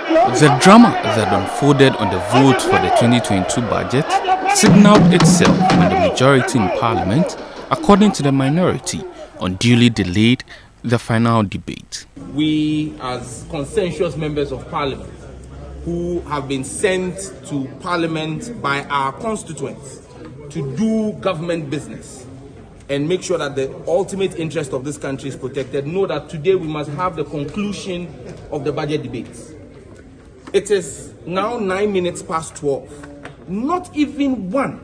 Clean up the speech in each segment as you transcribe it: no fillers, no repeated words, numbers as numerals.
The drama that unfolded on the vote for the 2022 budget signaled itself when the majority in Parliament, according to the minority, unduly delayed the final debate. We, as conscientious members of Parliament, who have been sent to Parliament by our constituents to do government business and make sure that the ultimate interest of this country is protected, know that today we must have the conclusion of the budget debates. It is now 9 minutes past 12. Not even one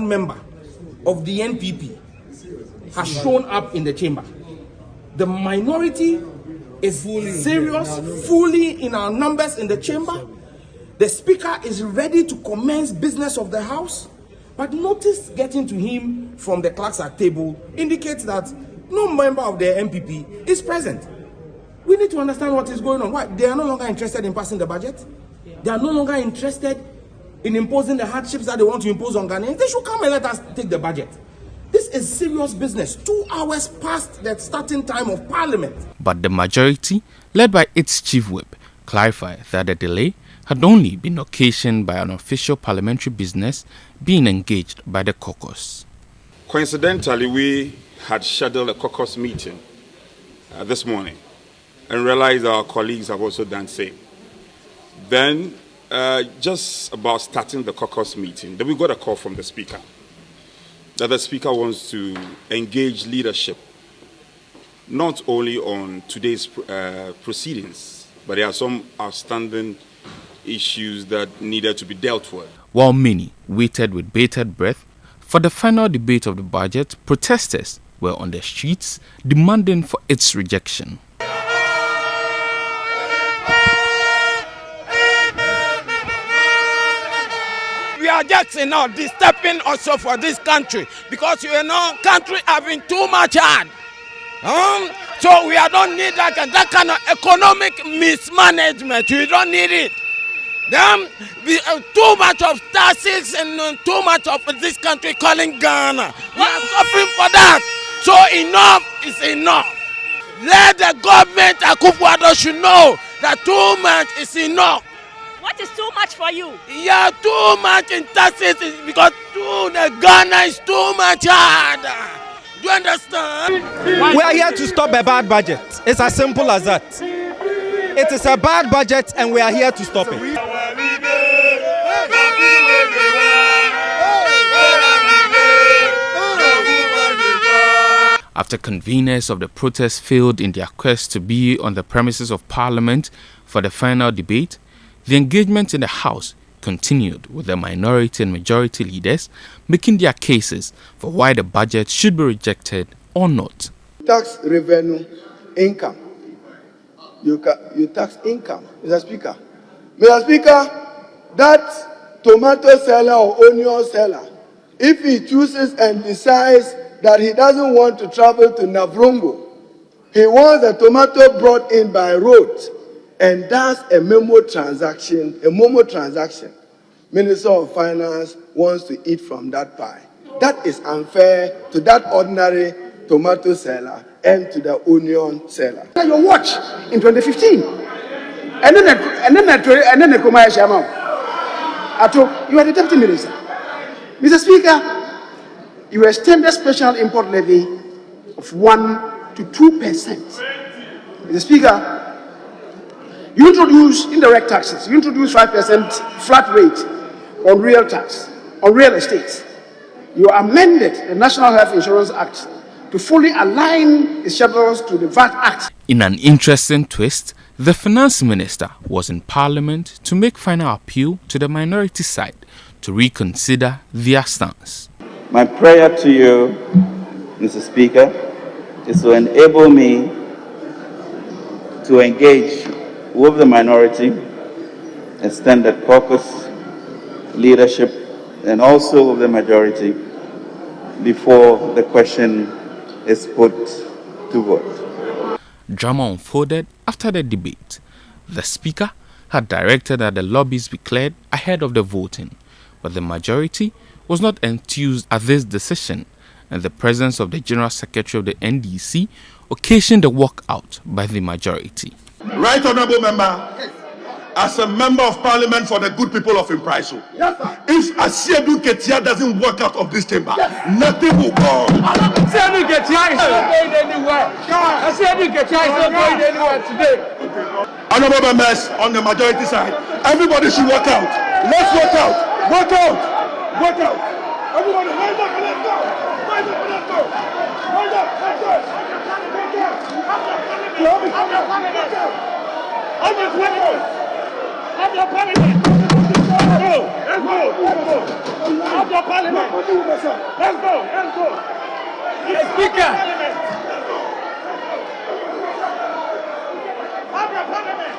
member of the NPP has shown up in the chamber. The minority is fully in our numbers in the chamber. The speaker is ready to commence business of the house. But notice getting to him from the clerks at table indicates that no member of the MPP is present. We need to understand what is going on. Why? They are no longer interested in passing the budget. They are no longer interested in imposing the hardships that they want to impose on Ghanaians. They should come and let us take the budget. This is serious business. 2 hours past the starting time of Parliament. But the majority, led by its chief whip, clarified that the delay had only been occasioned by an official parliamentary business being engaged by the caucus. Coincidentally, we had scheduled a caucus meeting this morning and realized our colleagues have also done the same. Then, just about starting the caucus meeting, then we got a call from the speaker that the speaker wants to engage leadership not only on today's proceedings, but there are some outstanding issues that needed to be dealt with. While many waited with bated breath for the final debate of the budget, protesters were on the streets demanding for its rejection. We are just disturbing also for this country because country having too much hard. So we don't need that kind of economic mismanagement. We don't need it. Too much of taxes and too much of this country calling Ghana. We are suffering for that. So enough is enough. Let the government Akufo-Addo should know that too much is enough. What is too much for you? Yeah, too much in taxes because the Ghana is too much hard. Do you understand? We are here to stop a bad budget. It's as simple as that. It is a bad budget and we are here to stop it. After conveners of the protest failed in their quest to be on the premises of Parliament for the final debate, the engagement in the House continued with the minority and majority leaders making their cases for why the budget should be rejected or not. Tax revenue income. You tax income, Mr. Speaker. Mr. Speaker, that tomato seller or onion seller, if he chooses and decides that he doesn't want to travel to Navrongo, he wants the tomato brought in by road and does a memo transaction, Minister of Finance wants to eat from that pie. That is unfair to that ordinary tomato seller and to the onion seller. Your watch in 2015, and then the commercial amount. You are the deputy minister, Mr. Speaker. You extended special import levy of 1 to 2%. Mr. Speaker, you introduce indirect taxes. You introduce 5% flat rate on real tax, on real estate. You amended the National Health Insurance Act to fully align its schedules to the VAT Act. In an interesting twist, the finance minister was in Parliament to make final appeal to the minority side to reconsider their stance. My prayer to you, Mr. Speaker, is to enable me to engage with the minority, extended caucus, leadership, and also with the majority before the question is put to vote. Drama unfolded after the debate. The speaker had directed that the lobbies be cleared ahead of the voting, but the majority was not enthused at this decision, and the presence of the General Secretary of the NDC occasioned a walkout by the majority. Right Honourable Member, as a member of parliament for the good people of Impraiso, if Asiedu Ketia doesn't work out of this chamber, nothing will go. Asiedu Ketia is not going anywhere. Asiedu Ketia is not going anywhere today. Honourable members on the majority side, everybody should walk out. Let's walk out. Walk out. Walk out. Everybody, rise up and let's go. Rise up and let's go. Rise up, let's go. Have your parliament. Let's go. Let's go. Let's go. Have your parliament. Let's go. Let's go. Speaker. Have your parliament.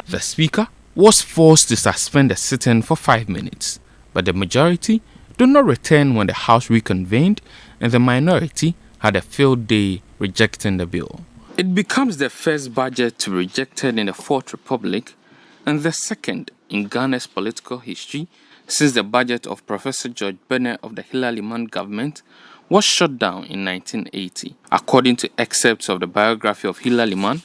The Speaker was forced to suspend the sitting for 5 minutes, but the majority did not return when the House reconvened and the minority had a field day rejecting the bill. It becomes the first budget to be rejected in the Fourth Republic and the second in Ghana's political history since the budget of Professor George Bennett of the Hilary Liman government was shut down in 1980. According to excerpts of the biography of Hilary Liman,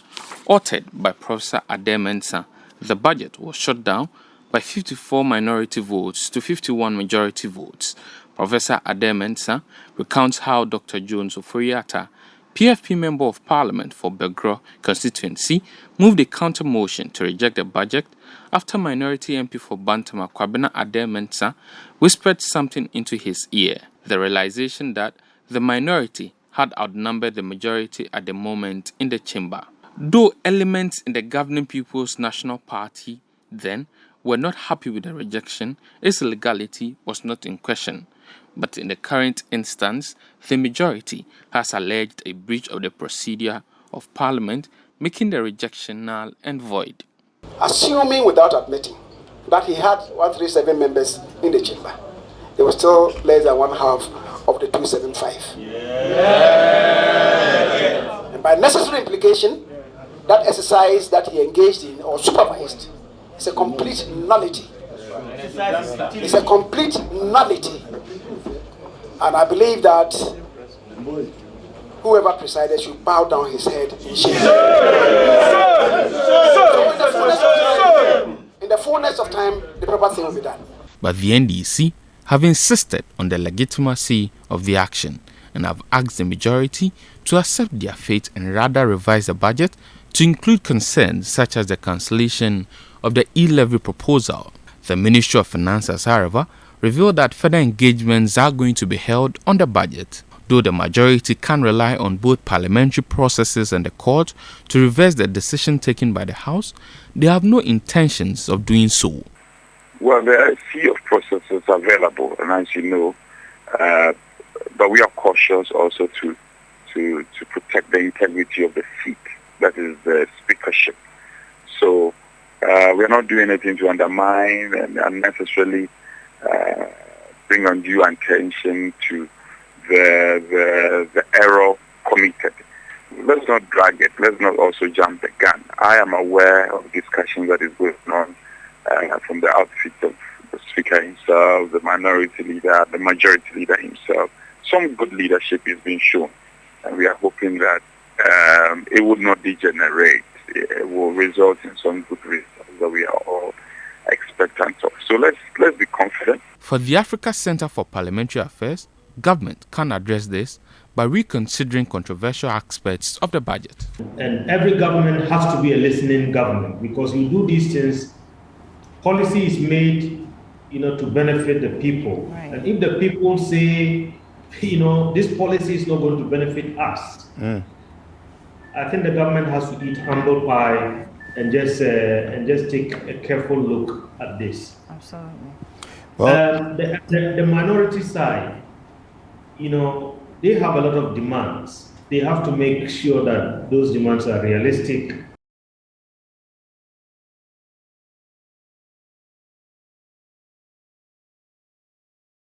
authored by Professor Adair Mensah, the budget was shut down by 54 minority votes to 51 majority votes. Professor Adair Mensah recounts how Dr. Jones Oforiatta, PFP Member of Parliament for Begro constituency, moved a counter motion to reject the budget after minority MP for Bantama Kwabena Adair Mensah whispered something into his ear, the realization that the minority had outnumbered the majority at the moment in the chamber. Though elements in the governing People's National Party then were not happy with the rejection, its legality was not in question. But in the current instance, the majority has alleged a breach of the procedure of Parliament, making the rejection null and void. Assuming without admitting that he had 137 members in the chamber, there was still less than one half of the 275. And by necessary implication, that exercise that he engaged in or supervised is a complete nullity. It's a complete nullity. And I believe that whoever presided should bow down his head in shame. In the fullness of time, the proper thing will be done. But the NDC have insisted on the legitimacy of the action and have asked the majority to accept their fate and rather revise the budget to include concerns such as the cancellation of the e-levy proposal. The Ministry of Finance, however, revealed that further engagements are going to be held on the budget. Though the majority can rely on both parliamentary processes and the court to reverse the decision taken by the House, they have no intentions of doing so. Well, there are a few of processes available, and as you know, but we are cautious also to protect the integrity of the seat, that is the speakership. So we are not doing anything to undermine and unnecessarily bring undue attention to the error committed. Let's not drag it. Let's not also jump the gun. I am aware of discussions that is going on from the outfit of the Speaker himself, the minority leader, the majority leader himself. Some good leadership is being shown, and we are hoping that it would not degenerate. It will result in some good results that we are all expectant of. So let's be confident. For the Africa Center for Parliamentary Affairs, government can address this by reconsidering controversial aspects of the budget. And every government has to be a listening government, because we do these things, policy is made, to benefit the people. Right. And if the people say, this policy is not going to benefit us, I think the government has to eat humble pie and just take a careful look at this. Absolutely. Well, the minority side, they have a lot of demands. They have to make sure that those demands are realistic